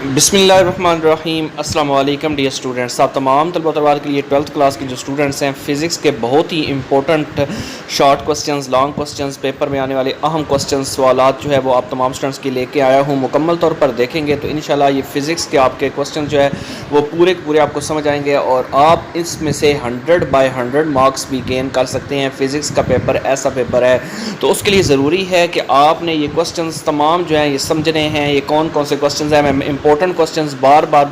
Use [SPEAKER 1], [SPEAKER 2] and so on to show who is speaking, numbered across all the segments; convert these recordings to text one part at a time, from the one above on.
[SPEAKER 1] بسم اللہ الرحمن الرحیم۔ السلام علیکم ڈیئر اسٹوڈنٹس، آپ تمام طلبہ طالبات کے لیے 12th کلاس کے جو اسٹوڈنٹس ہیں فزکس کے بہت ہی important short questions, long questions, paper میں آنے والے اہم کوسچنز، سوالات جو ہے وہ آپ تمام اسٹوڈنٹس کے لے کے آیا ہوں۔ مکمل طور پر دیکھیں گے تو انشاءاللہ یہ فزکس کے آپ کے کوسچن جو ہے وہ پورے کے پورے آپ کو سمجھ آئیں گے اور آپ اس میں سے 100/100 مارکس بھی گین کر سکتے ہیں۔ فزکس کا پیپر ایسا پیپر ہے تو اس کے لیے ضروری ہے کہ آپ نے یہ کوسچنز تمام جو ہیں یہ سمجھنے ہیں۔ یہ کون کون سے کوسچنز ہیں، میں امپورٹنٹ کوسچنز بار بار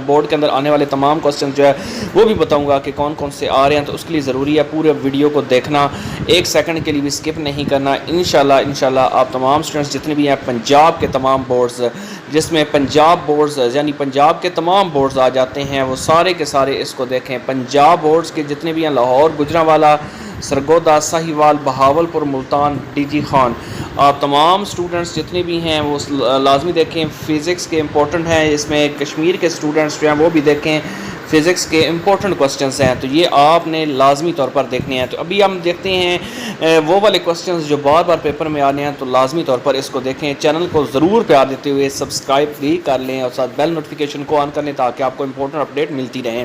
[SPEAKER 1] بورڈ کے اندر آنے والے تمام کوسچنز جو ہے وہ بھی بتاؤں گا کہ کون کون سے آ رہے ہیں، تو اس کے لیے ضروری ہے پورے ویڈیو کو دیکھنا، ایک سیکنڈ کے لیے بھی سکپ نہیں کرنا۔ انشاءاللہ آپ تمام اسٹوڈنٹس جتنے بھی ہیں پنجاب کے تمام بورڈز، جس میں پنجاب بورڈز یعنی پنجاب کے تمام بورڈز آ جاتے ہیں، وہ سارے کے سارے اس کو دیکھیں۔ پنجاب بورڈز کے جتنے بھی ہیں لاہور، گجرانوالہ، سرگودا، ساہیوال، بہاولپور، ملتان، ڈی جی خان، آپ تمام اسٹوڈنٹس جتنے بھی ہیں وہ لازمی دیکھیں۔ فزکس کے امپورٹنٹ ہیں، اس میں کشمیر کے اسٹوڈنٹس جو ہیں وہ بھی دیکھیں، فزکس کے امپورٹنٹ کوسچنز ہیں تو یہ آپ نے لازمی طور پر دیکھنے ہیں۔ تو ابھی ہم دیکھتے ہیں وہ والے کوسچنز جو بار بار پیپر میں آنے ہیں، تو لازمی طور پر اس کو دیکھیں۔ چینل کو ضرور پیار دیتے ہوئے سبسکرائب بھی کر لیں اور ساتھ بیل نوٹیفیکیشن کو آن کر لیں تاکہ آپ کو امپورٹنٹ اپڈیٹ ملتی رہیں۔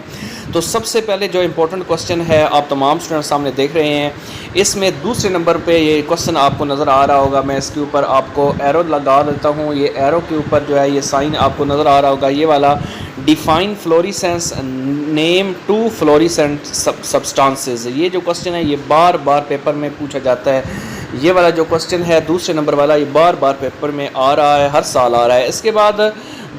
[SPEAKER 1] تو سب سے پہلے جو امپورٹنٹ کوسچن ہے آپ تمام اسٹوڈنٹ سامنے دیکھ رہے ہیں، اس میں دوسرے نمبر پہ یہ کوسچن آپ کو نظر آ رہا ہوگا۔ میں اس کے اوپر آپ کو ایرو لگا دیتا ہوں، یہ ایرو کے اوپر جو ہے یہ سائن آپ کو نظر آ رہا ہوگا، یہ والا ڈیفائن فلوریسنس نیم ٹو فلوریسنٹ سبسٹانسز۔ یہ جو کوسچن ہے یہ بار بار پیپر میں پوچھا جاتا ہے۔ یہ والا جو کوسچن ہے دوسرے نمبر والا، یہ بار بار پیپر میں آ رہا ہے، ہر سال آ رہا ہے۔ اس کے بعد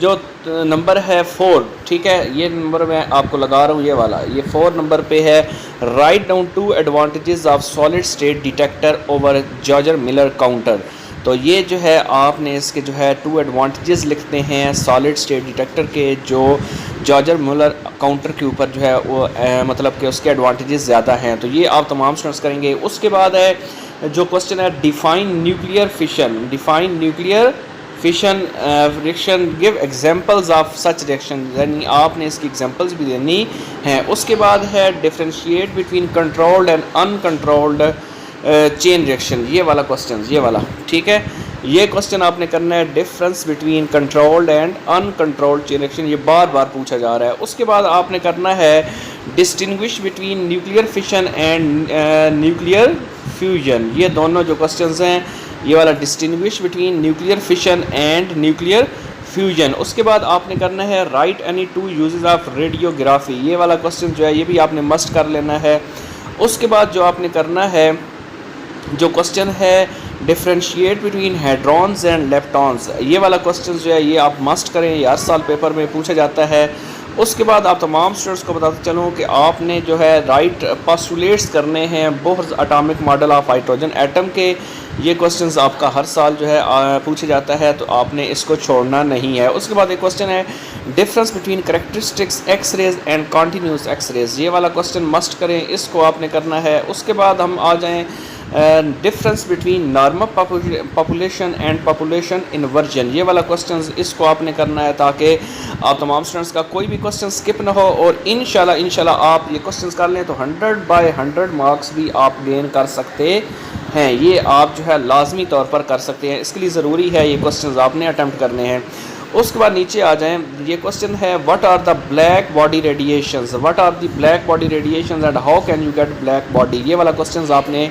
[SPEAKER 1] جو نمبر ہے 4، ٹھیک ہے، یہ نمبر میں آپ کو لگا رہا ہوں، یہ والا، یہ 4 نمبر پہ ہے، write down 2 advantages of solid state detector over Geiger Muller counter. تو یہ جو ہے آپ نے اس کے جو ہے 2 ایڈوانٹیجز لکھتے ہیں سالڈ اسٹیٹ ڈیٹیکٹر کے، جو جارجر ملر کاؤنٹر کے اوپر جو ہے وہ مطلب کہ اس کے ایڈوانٹیجز زیادہ ہیں، تو یہ آپ تمام اسٹوڈنٹس کریں گے۔ اس کے بعد ہے جو کوسچن ہے define nuclear fashion, define nuclear fashion reaction, give examples of such reaction, یعنی آپ نے اس کی ایگزامپلز بھی دینی ہیں۔ اس کے بعد ہے differentiate between controlled and uncontrolled chain reaction, یہ والا کوسچن، یہ والا، ٹھیک ہے، یہ کوسچن آپ نے کرنا ہے difference between controlled and uncontrolled chain reaction, یہ بار بار پوچھا جا رہا ہے۔ اس کے بعد آپ نے کرنا ہے distinguish between nuclear fission and nuclear fusion, یہ دونوں جو کوسچنز ہیں، یہ والا distinguish between nuclear fission and nuclear fusion. اس کے بعد آپ نے کرنا ہے write any 2 uses of radiography, یہ والا کوسچن جو ہے یہ بھی آپ نے مسٹ کر لینا ہے۔ اس کے بعد جو آپ نے کرنا ہے جو کوسچن ہے ڈفرینشیٹ بٹوین ہیڈرونز اینڈ لیپٹونز، یہ والا کوسچن جو ہے یہ آپ مسٹ کریں، یہ ہر سال پیپر میں پوچھا جاتا ہے۔ اس کے بعد آپ تمام اسٹوڈنٹس کو بتاتے چلوں کہ آپ نے جو ہے رائٹ پاسٹولیٹس کرنے ہیں Bohr's atomic model of hydrogen atom کے، یہ کوسچنز آپ کا ہر سال جو ہے پوچھا جاتا ہے تو آپ نے اس کو چھوڑنا نہیں ہے۔ اس کے بعد ایک کوسچن ہے difference between characteristics x raise and continuous x raise, یہ والا کوسچن مسٹ کریں، اس کو آپ نے کرنا ہے۔ اس کے بعد ہم آ جائیں difference between normal population and population inversion, یہ والا کوسچنز اس کو آپ نے کرنا ہے تاکہ آپ تمام اسٹوڈنٹس کا کوئی بھی کوسچن سکپ نہ ہو، اور انشاءاللہ آپ یہ کوسچنز کر لیں تو 100/100 مارکس بھی آپ گین کر سکتے ہیں، یہ آپ جو ہے لازمی طور پر کر سکتے ہیں۔ اس کے لیے ضروری ہے یہ کوسچنز آپ نے اٹیمپٹ کرنے ہیں۔ اس کے بعد نیچے آ جائیں، یہ کوسچن ہے what are the black body radiations, what are the black body radiations and how can you get black body, یہ والا کوسچنز آپ نے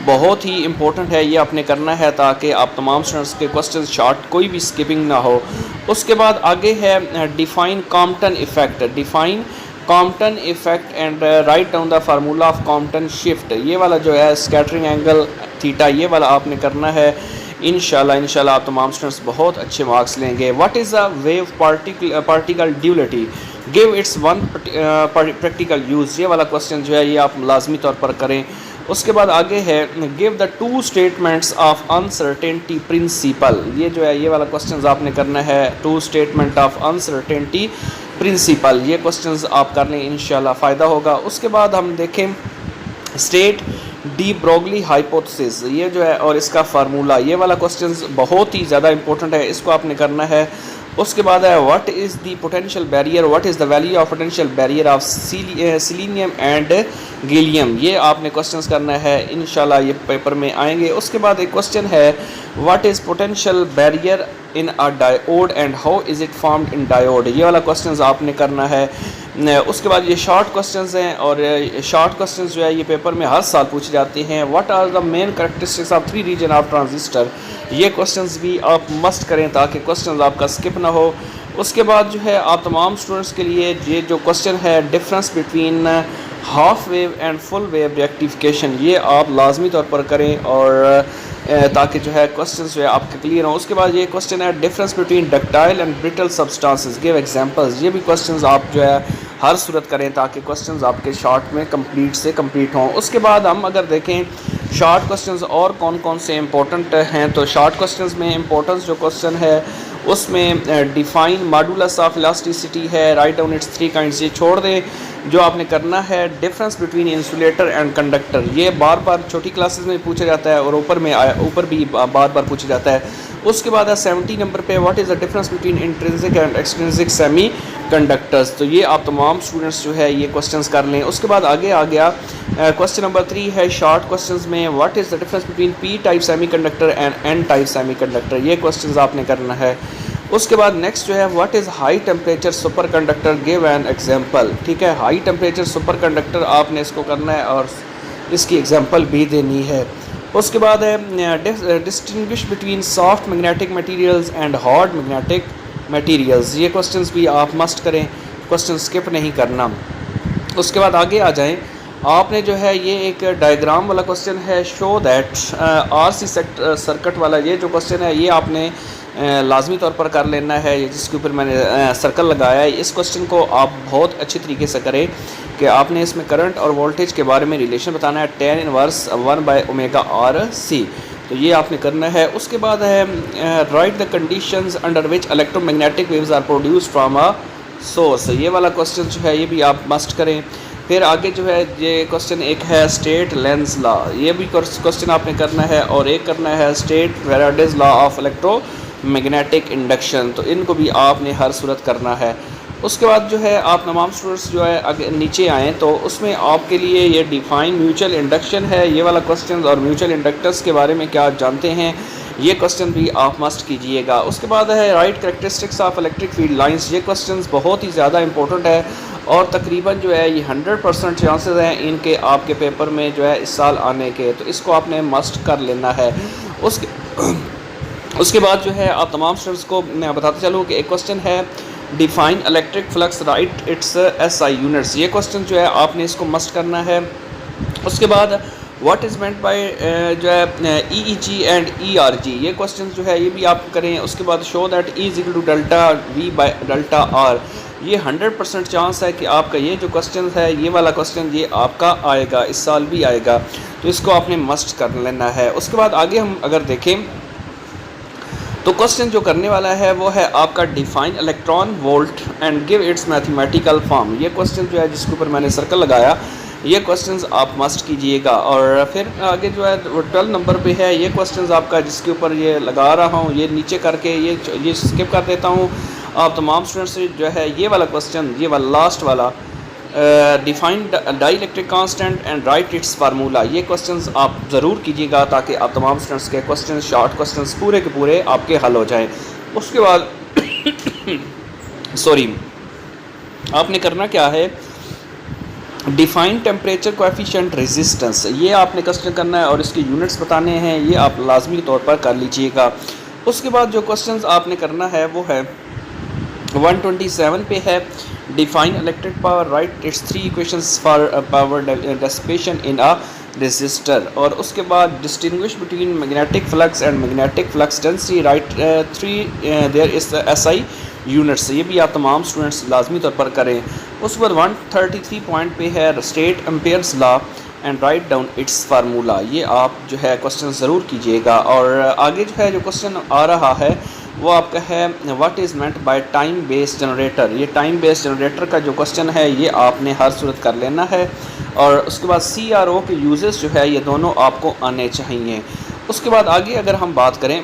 [SPEAKER 1] بہت ہی امپورٹنٹ ہے، یہ آپ نے کرنا ہے تاکہ آپ تمام اسٹوڈنٹس کے کوسچنز شارٹ کوئی بھی سکپنگ نہ ہو۔ اس کے بعد آگے ہے define Compton effect, define Compton effect and write down the formula of Compton shift, یہ والا جو ہے اسکیٹرنگ اینگل تھیٹا، یہ والا آپ نے کرنا ہے۔ انشاءاللہ آپ تمام اسٹوڈنٹس بہت اچھے مارکس لیں گے۔ What is a wave particle duality, give its one practical use, یہ والا کوسچن جو ہے یہ آپ لازمی طور پر کریں۔ اس کے بعد آگے ہے give the 2 statements of uncertainty principle, یہ جو ہے یہ والا کوسچنز آپ نے کرنا ہے 2 اسٹیٹمنٹ آف انسرٹینٹی پرنسپل، یہ کوسچنز آپ کر لیں، انشاءاللہ فائدہ ہوگا۔ اس کے بعد ہم دیکھیں اسٹیٹ ڈی بروگلی ہائپوتھسس، یہ جو ہے اور اس کا فارمولا، یہ والا کوسچنز بہت ہی زیادہ امپورٹنٹ ہے، اس کو آپ نے کرنا ہے۔ اس کے بعد ہے what is the potential barrier, what is the value of potential barrier of selenium and gallium, یہ آپ نے کوسچنز کرنا ہے، انشاءاللہ یہ پیپر میں آئیں گے۔ اس کے بعد ایک کوسچن ہے what is potential barrier in a diode and how is it formed in diode, یہ والا کوسچنز آپ نے کرنا ہے. اس کے بعد یہ شارٹ کوسچنز ہیں اور شارٹ کوسچنز جو ہے یہ پیپر میں ہر سال پوچھے جاتے ہیں. What are the main characteristics of 3 region of transistor, یہ کوسچنز بھی آپ مسٹ کریں تاکہ کوسچنز آپ کا سکپ نہ ہو. اس کے بعد جو ہے آپ تمام اسٹوڈنٹس کے لیے یہ جو کوسچن ہے difference between half wave and full wave rectification, یہ آپ لازمی طور پر کریں اور تاکہ جو ہے کوسچنز جو ہے آپ کے کلیئر ہوں. اس کے بعد یہ کوسچن ہے difference between ductile and brittle substances, give examples, یہ بھی کوسچنز آپ جو ہے ہر صورت کریں تاکہ کوسچنز آپ کے شارٹ میں کمپلیٹ ہوں. اس کے بعد ہم اگر دیکھیں شارٹ کوسچنز اور کون کون سے امپورٹنٹ ہیں, تو شارٹ کوسچنز میں امپورٹنس جو کوسچن ہے اس میں ڈیفائن ماڈولس آف الاسٹیسٹی ہے, رائٹ ڈاؤن اٹس 3 کائنڈس, یہ چھوڑ دیں. جو آپ نے کرنا ہے difference between insulator and conductor, یہ بار بار چھوٹی کلاسز میں پوچھا جاتا ہے اور اوپر بھی بار بار پوچھا جاتا ہے. اس کے بعد ہے 70 نمبر پہ what is the difference between intrinsic and extrinsic semiconductors, تو یہ آپ تمام اسٹوڈنٹس جو ہے یہ کوسچنز کر لیں. اس کے بعد آگے آ گیا کوسچن نمبر 3 ہے شارٹ کوسچنز میں what is the difference between P type semiconductor and N type semiconductor, یہ کوسچنز آپ نے کرنا ہے. اس کے بعد نیکسٹ جو ہے what is high temperature super conductor, give an example. ٹھیک ہے, ہائی ٹیمپریچر سپر کنڈکٹر آپ نے اس کو کرنا ہے اور اس کی ایگزامپل بھی دینی ہے. اس کے بعد ہے distinguish between soft magnetic materials and hard magnetic materials, یہ کوسچنز بھی آپ مسٹ کریں, کوسچن سکپ نہیں کرنا. اس کے بعد آگے آ جائیں, آپ نے جو ہے یہ ایک ڈائیگرام والا کوسچن ہے show that R C circuit والا, یہ جو کوسچن ہے یہ آپ نے لازمی طور پر کر لینا ہے, جس کے اوپر میں نے سرکل لگایا ہے. اس کوسچن کو آپ بہت اچھی طریقے سے کریں کہ آپ نے اس میں کرنٹ اور وولٹیج کے بارے میں ریلیشن بتانا ہے, tan انورس 1/ωRC, تو یہ آپ نے کرنا ہے. اس کے بعد ہے write the conditions under which electromagnetic waves are produce from a source, یہ والا کوسچن جو ہے یہ بھی آپ مسٹ کریں. پھر آگے جو ہے یہ کوسچن ایک ہے اسٹیٹ لینز لا, یہ بھی کوسچن آپ نے کرنا ہے, اور ایک کرنا ہے state Faraday's law of electromagnetic induction, تو ان کو بھی آپ نے ہر صورت کرنا ہے. اس کے بعد جو ہے آپ تمام اسٹوڈنٹس جو ہے اگر نیچے آئیں تو اس میں آپ کے لیے یہ ڈیفائن میوچل انڈکشن ہے, یہ والا کوسچن, اور میوچل انڈکٹرس کے بارے میں کیا جانتے ہیں, یہ کوسچن بھی آپ مسٹ کیجئے گا. اس کے بعد ہے right characteristics of electric field lines, یہ کوسچنز بہت ہی زیادہ امپورٹنٹ ہے اور تقریباً جو ہے یہ 100% چانسز ہیں ان کے آپ کے پیپر میں جو ہے اس سال آنے کے, تو اس کو آپ نے مسٹ کر لینا ہے. اس کے بعد جو ہے آپ تمام اسٹوڈنٹس کو میں بتاتے چلوں کہ ایک کوسچن ہے define electric flux write its SI units, یہ کوسچن جو ہے آپ نے اس کو مسٹ کرنا ہے. اس کے بعد واٹ از مینٹ بائی جو ہے EEG اینڈ ERG, یہ کوسچن جو ہے یہ بھی آپ کریں. اس کے بعد show that E is equal to delta V by delta R, یہ 100% چانس ہے کہ آپ کا یہ جو کوسچن ہے یہ والا کوسچن یہ آپ کا آئے گا, اس سال بھی آئے گا, تو اس کو آپ نے مسٹ کر لینا ہے. اس کے بعد آگے ہم اگر دیکھیں تو کوسچن جو کرنے والا ہے وہ ہے آپ کا define electron volt and give its mathematical form, یہ کوسچن جو ہے جس کے اوپر میں نے سرکل لگایا, یہ کوسچنز آپ مسٹ کیجئے گا. اور پھر آگے جو ہے 12 نمبر پہ ہے یہ کوسچنز آپ کا جس کے اوپر یہ لگا رہا ہوں, یہ نیچے کر کے یہ سکپ کر دیتا ہوں. آپ تمام اسٹوڈنٹس سے جو ہے یہ والا کوسچن, یہ والا لاسٹ والا define dielectric constant and write its formula, یہ کوسچنز آپ ضرور کیجیے گا تاکہ آپ تمام اسٹوڈنٹس کے کوسچنز شارٹ کوسچنز پورے کے پورے آپ کے حل ہو جائیں. اس کے بعد آپ نے کرنا کیا ہے, ڈیفائن ٹیمپریچر کویفیشینٹ ریزسٹنس, یہ آپ نے کوسچن کرنا ہے اور اس کے یونٹس بتانے ہیں, یہ آپ لازمی طور پر کر لیجیے گا. اس کے بعد جو کوسچنز آپ نے کرنا ہے وہ ہے 127 پہ ہے define electric power, write its 3 equations for power dissipation in a resistor, اور اس کے بعد distinguish between magnetic flux and magnetic flux density, write 3 their is SI units, یہ بھی آپ تمام اسٹوڈنٹس لازمی طور پر کریں. اس کے بعد 133 پوائنٹ پہ ہے state Ampere's law and write down its formula, یہ آپ جو ہے کوسچن ضرور کیجیے گا. اور آگے جو ہے جو کوسچن آ رہا ہے وہ آپ کا ہے what is meant by time base generator, یہ ٹائم بیس جنریٹر کا جو کوسچن ہے یہ آپ نے ہر صورت کر لینا ہے. اور اس کے بعد CRO کے یوزز جو ہے یہ دونوں آپ کو آنے چاہیے. اس کے بعد آگے اگر ہم بات کریں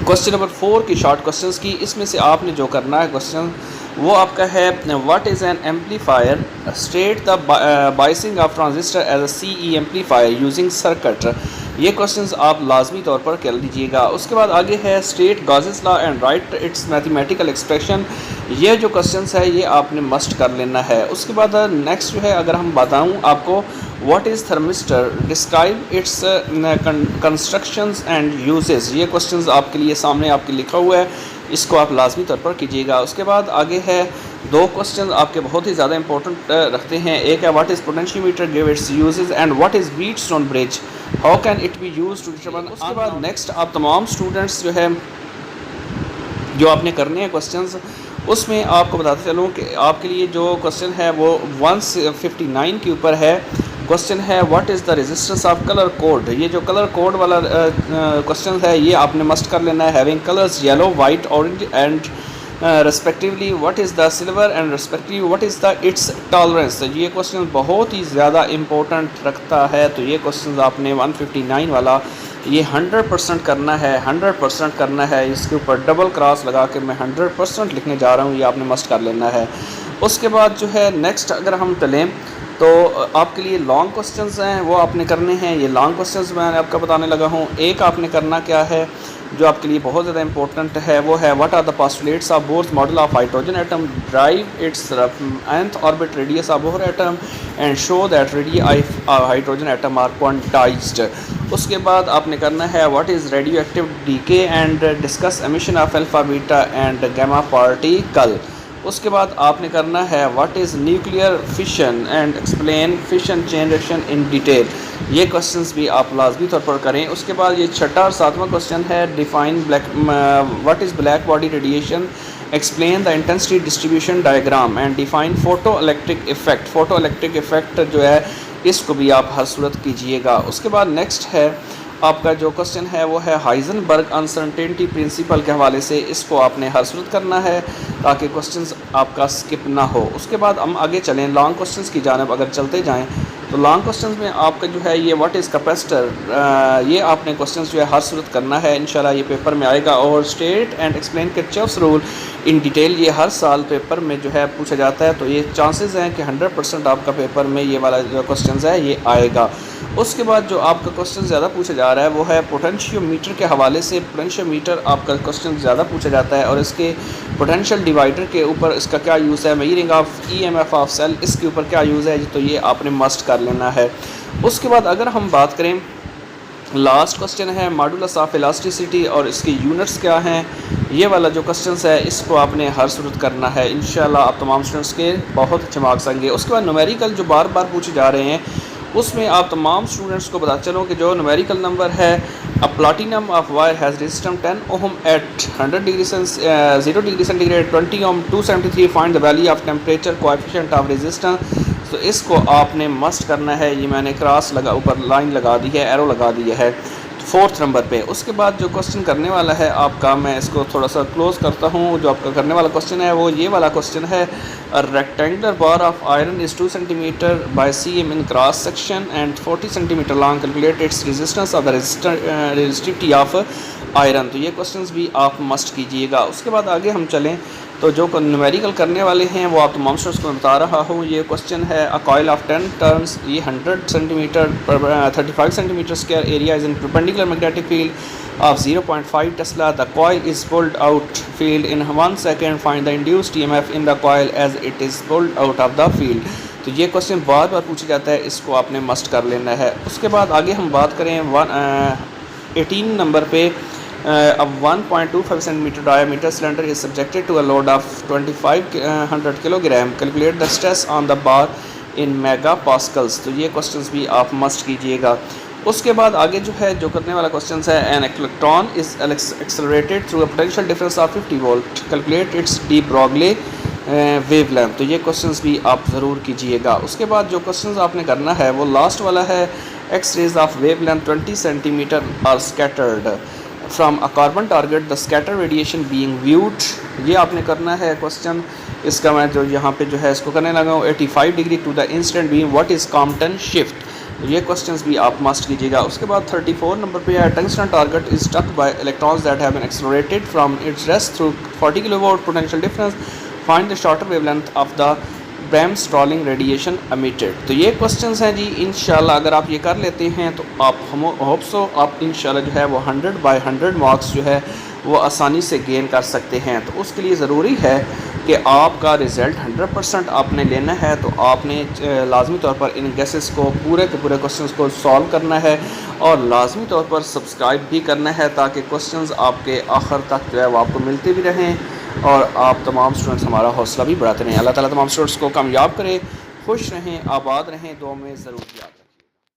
[SPEAKER 1] کوسچن نمبر 4 کی شارٹ کوسچنز کی, اس میں سے آپ نے جو کرنا ہے کوسچن وہ آپ کا ہے what is an amplifier, state the biasing of transistor as a CE amplifier using circuit, یہ کوشچنز آپ لازمی طور پر کر لیجیے گا. اس کے بعد آگے ہے state Gauss's law and write its mathematical expression. یہ جو کوشچنس ہے یہ آپ نے مسٹ کر لینا ہے. اس کے بعد نیکسٹ جو ہے اگر ہم بتاؤں آپ کو what is thermistor describe its constructions and uses. یہ کوشچنز آپ کے لیے سامنے آپ کے لکھا ہوا ہے, اس کو آپ لازمی طور پر کیجیے گا. اس کے بعد آگے ہے دو کوشچنز آپ کے بہت ہی زیادہ امپورٹنٹ رکھتے ہیں. ایک ہے what is potentiometer give its uses and what is Wheatstone bridge how can it be use to determine. اس کے بعد نیکسٹ آپ تمام اسٹوڈنٹس جو ہے جو آپ نے کرنے ہیں کوشچنز, اس میں آپ کو بتاتے چلوں کہ آپ کے لیے جو کوشچن ہے وہ 159 کے اوپر ہے. کوشچن ہے what is the resistance of colour code. یہ جو کلر کوڈ والا کوشچن ہے یہ آپ نے مسٹ کر لینا ہے. Having colours yellow white orange and respectively what is the silver and respectively what is the its tolerance. یہ کوشچن بہت ہی زیادہ امپورٹنٹ رکھتا ہے, تو یہ کوشچن آپ نے 159 والا یہ 100% کرنا ہے, 100% کرنا ہے. اس کے اوپر ڈبل کراس لگا کے میں 100% لکھنے جا رہا ہوں, یہ آپ نے مسٹ کر لینا ہے. اس کے بعد جو ہے نیکسٹ اگر ہم چلیں تو آپ کے لیے لانگ کوشچنز ہیں وہ آپ نے کرنے ہیں. یہ لانگ کوشچنز میں آپ کا بتانے لگا ہوں. ایک آپ نے کرنا کیا ہے جو آپ کے لیے بہت زیادہ امپورٹنٹ ہے, وہ ہے what are the postulates of Bohr's model of hydrogen atom derive its nth orbit radius of Bohr atom and show that radii hydrogen atom are quantized. اس کے بعد آپ نے کرنا ہے what is radioactive decay and discuss emission of alpha beta and gamma particle. اس کے بعد آپ نے کرنا ہے what is nuclear fission and explain fission chain reaction in detail. یہ کوشچنز بھی آپ لازمی طور پر کریں. اس کے بعد یہ چھٹا اور ساتواں کوشچن ہے define what is black body radiation explain the intensity distribution diagram and define photoelectric effect. Photoelectric effect جو ہے اس کو بھی آپ ہر صورت کیجیے گا. اس کے بعد نیکسٹ ہے آپ کا جو کوشچن ہے وہ ہے ہائزنبرگ انسرٹینٹی پرنسپل کے حوالے سے, اس کو آپ نے ہر صورت کرنا ہے تاکہ کوشچنز آپ کا سکپ نہ ہو. اس کے بعد ہم آگے چلیں لانگ کوشچنز کی جانب اگر چلتے جائیں تو لانگ کوشچنز میں آپ کا جو ہے یہ واٹ از کیپیسٹر, یہ آپ نے کوشچنز جو ہے ہر صورت کرنا ہے. انشاءاللہ یہ پیپر میں آئے گا. اور state and explain Kirchhoff's rule in detail, یہ ہر سال پیپر میں جو ہے پوچھا جاتا ہے, تو یہ چانسز ہیں کہ 100% آپ کا پیپر میں یہ والا جو کوشچنز ہے یہ آئے گا. اس کے بعد جو آپ کا کوشچن زیادہ پوچھا جا رہا ہے وہ ہے پوٹینشیو میٹر کے حوالے سے. پوٹینشیو میٹر آپ کا کوشچن زیادہ پوچھا جاتا ہے اور اس کے پوٹینشیل ڈیوائڈر کے اوپر اس کا کیا یوز ہے, measuring of E M F of cell, اس کے اوپر کیا یوز ہے, تو یہ آپ نے مسٹ کر لینا ہے. اس کے بعد اگر ہم بات کریں لاسٹ کوشچن ہے ماڈولس آف الاسٹیسٹی اور اس کے یونٹس کیا ہیں. یہ والا جو کوشچنس ہے اس کو آپ نے ہر صورت کرنا ہے. انشاءاللہ آپ تمام اسٹوڈنٹس کے بہت اچھے مارکس آئیں گے. اس کے بعد نومیریکل جو بار بار پوچھے جا رہے ہیں اس میں آپ تمام اسٹوڈنٹس کو بتا چلوں کہ جو نومیریکل نمبر ہے platinum of wire has resistance 10 ohm at 100 degree 0 degree centigrade 20 ohm 273 find the value of temperature coefficient of resistance. تو اس کو آپ نے مسٹ کرنا ہے. یہ میں نے کراس لگا اوپر لائن لگا دی ہے, ایرو لگا دی ہے 4 نمبر پہ. اس کے بعد جو کوشچن کرنے والا ہے آپ کا, میں اس کو تھوڑا سا کلوز کرتا ہوں. جو آپ کا کرنے والا کوشچن ہے وہ یہ والا کوشچن ہے rectangular bar of iron is 2 cm by cm in cross section and 40 cm long. Calculate its resistance of the resistivity of iron. تو یہ کوشچنز بھی آپ مسٹ کیجیے گا. اس کے بعد آگے ہم چلیں تو جو نومیریکل کرنے والے ہیں وہ آپ تمام اسٹوڈنٹس کو بتا رہا ہوں. یہ کوشچن ہے a coil of 10 turns, یہ 100 cm per 35 cm square area is in perpendicular magnetic field of 0.5 Tesla. The coil is pulled out field in 1 second. Find the induced EMF in the coil as it is pulled out of the field. تو یہ question بار بار پوچھا جاتا ہے, اس کو آپ نے must کر لینا ہے. اس کے بعد آگے ہم بات کریں 18 نمبر پہ اب 1.25 cm diameter cylinder is subjected to a load of 2500 kg. Calculate the stress on the bar in megapascals. تو یہ کوشچنز بھی آپ مسٹ کیجیے گا. اس کے بعد آگے جو ہے جو کرنے والا کوشچنز ہے an electron is accelerated through a potential difference of 50 volt. Calculate its de Broglie wave length. تو یہ کوشچنز بھی آپ ضرور کیجیے گا. اس کے بعد جو کوشچنز آپ نے کرنا ہے وہ لاسٹ والا ہے x raise of wave length 20 cm are scattered from a carbon target, the scatter radiation being viewed. یہ آپ نے کرنا ہے کوشچن. اس کا میں جو یہاں پہ جو ہے اس کو کرنے لگا ہوں 85 degree to the incident beam what is Compton shift. یہ کوشچنز بھی آپ مسٹ کیجیے گا. اس کے بعد 34 نمبر پہ ہے tungsten target is struck by electrons that have been accelerated from its rest through 40 kV potential difference. Find the shorter wavelength of the bremsstrahlung radiation emitted. تو یہ کوسچنز ہیں جی. انشاءاللہ اگر آپ یہ کر لیتے ہیں تو آپ ہوپ سو آپ انشاءاللہ جو ہے وہ 100/100 مارکس جو ہے وہ آسانی سے گین کر سکتے ہیں. تو اس کے لیے ضروری ہے کہ آپ کا رزلٹ 100% آپ نے لینا ہے. تو آپ نے لازمی طور پر ان گیسز کو پورے کے پورے کوسچنز کو سالو کرنا ہے اور لازمی طور پر سبسکرائب بھی کرنا ہے تاکہ کوسچنز آپ کے آخر تک جو ہے وہ آپ کو ملتے بھی رہیں اور آپ تمام اسٹوڈنٹس ہمارا حوصلہ بھی بڑھاتے رہیں. اللہ تعالیٰ تمام اسٹوڈنٹس کو کامیاب کرے. خوش رہیں, آباد رہیں, دعا میں ضرور یاد